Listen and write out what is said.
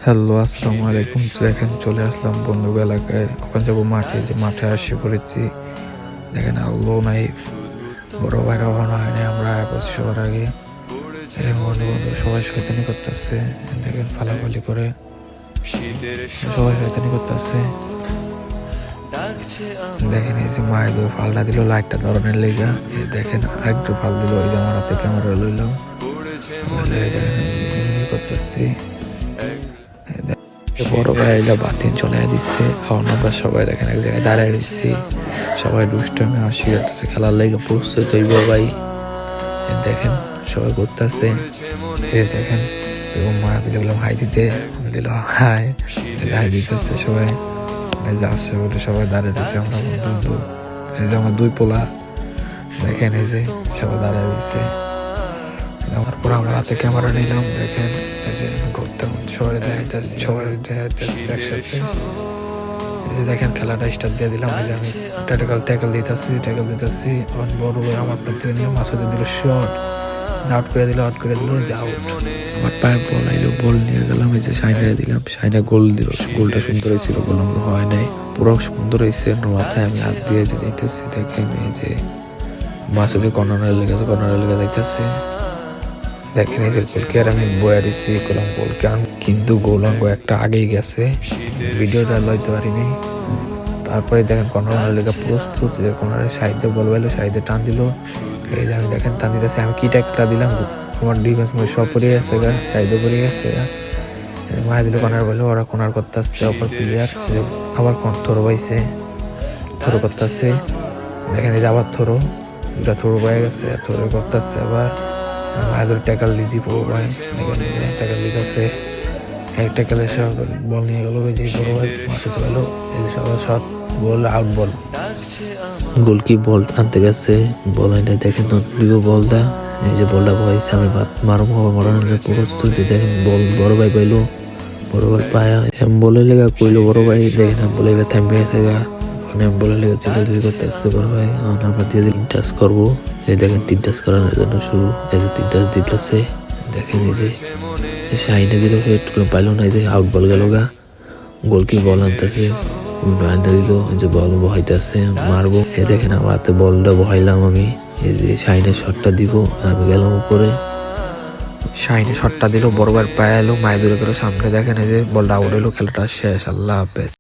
Hello, আসসালামু আলাইকুম। দেখেন চলে আসলাম বন্ধু এলাকায়, ওখানে যাবো মাঠে। যে মাঠে আসে পড়েছি, দেখেন আল্লো নাই, বড় ভাইরা ওখানে হয়নি, আমরা বসে সবার আগে। দেখেন বন্ধু বন্ধু সবাই শয়তানি করতেছে, দেখেন ফালাফালি করে সবাই শয়তানি করতেছে। দেখেন এই যে মায়ের ফালটা দিল লাইটটা ধরনের লেগা, এই দেখেন আরেকটু ফাল দিল, এই যে আমার হাতে ক্যামেরা লইলাম, দেখেন করতেছি। বড় ভাই এলো বাতিন চলে দিচ্ছে, এখন আমরা সবাই দেখেন এক জায়গায় দাঁড়ায় রয়েছি, সবাই দুষ্টামি হাসি করতেছে, খেলার লেগে প্রস্তুত হইব ভাই। দেখেন সবাই করতেছে, এই দেখেন মা দিল হাই দিতে, দিল হাই হাই দিতেছে সবাই, আসছে বলে সবাই দাঁড়িয়ে রয়েছে। আমরা বন্ধু বন্ধু এই যে আমার দুই পোলা, দেখেন এই যে সবাই দাঁড়িয়ে রয়েছে। আমার পর আমার হাতে ক্যামেরা নিলাম, দেখেন এই যে ঘুরতাম শহরে দেখাইতেছি, সবাই দেখাইতেছি একসাথে। দেখেন খেলাটা স্টার্ট দিয়ে দিলাম, এই যে আমি ট্যাকল দিতেছি আমার বড় ভাই আমার পর থেকে নিলাম, মাসুদে দিল শট, আউট করে দিল যে আউট। আমার পায়ের বল আইলো, বল নিয়ে গেলাম, এই যে শাইনারে দিলাম, শাইনা গোল দিল। গোলটা সুন্দর হয়েছিল, গোল হয় নাই, পুরো সুন্দর হয়েছে। মাথায় আমি হাত দিয়ে যে দিতেছি, দেখেন এই যে মাসুদে কর্নারের লেগে যাইতেছে। দেখেন এই যে গোলকে আর আমি বয়া দিচ্ছি, গোলাম গোলকে কিন্তু গোলাঙ্গ একটা আগেই গেছে, ভিডিওটা লইতে পারিনি। তারপরে দেখেন কর্নারের লেগে প্রস্তুত, যে কর্নারের সাইডে বল পাইলো, সাইডে টান দিল, এই যে আমি দেখেন টান দিতেছি, আমি কি ট্যাকটা দিলাম, আমার ডিফেন্স সব পড়ে গেছে গা, সাইডে পড়ে গেছে গা, মায়া দিল কর্নার বলে, ওরা কর্নার করতে আসছে অপর প্লেয়ার, আবার থরো পাইছে, থরো করতে আসছে। দেখেন এই যে আবার থরো, দুটা থরো পাই গেছে, থরো করতে আসছে আবার মায়ের ট্যাকল দিদি বড় ভাই, দেখেন ট্যাকল দিতেছে, এক ট্যাকলে সব বল নিয়ে গেল, যে বড় ভাই মাসুদ গেল, এই যে সবাই শট বল আউট বল, গোলকি বল আনতে গেছে, বল আনতে দেখেন দিব বলটা, এই যে বলটা বয়েছে, আমি মারানোর প্রস্তুতি। দেখেন বল বড় ভাই পাইলো, বড় ভাই পায়া এম বলে লেগা কইলো বড় ভাই, দেখেন এম বলে থামবে গেছে গা, ওখানে এম বলে লেগে চিল্লাচিল্লি করতে আসছে বড় ভাই। আমরা দিয়ে দিন টাচ করবো, এই দেখেন 3 টাচ করানোর জন্য শুরু, এই যে 3 টাচ দিতেছে, দেখেন এই যে শাইনে দিল, হেড পাইলো না, এই যে আউট বল গেল গা, গোলকি বল আনতেছে, আনতে দিল, এই যে বল বহাইতেছে, মারবো, এই দেখেন আমার হাতে বলটা বহাইলাম আমি, এই যে শাইনে শটটা দিব, আমি গেলাম উপরে, শাইনে শটটা দিল, বড় ভাইয়ের পায়ে এলো, মায়ের দূরে গেল সামনে, দেখেন এই যে বলটা আউট হলো, খেলাটা শেষ, আল্লাহ হাফেজ।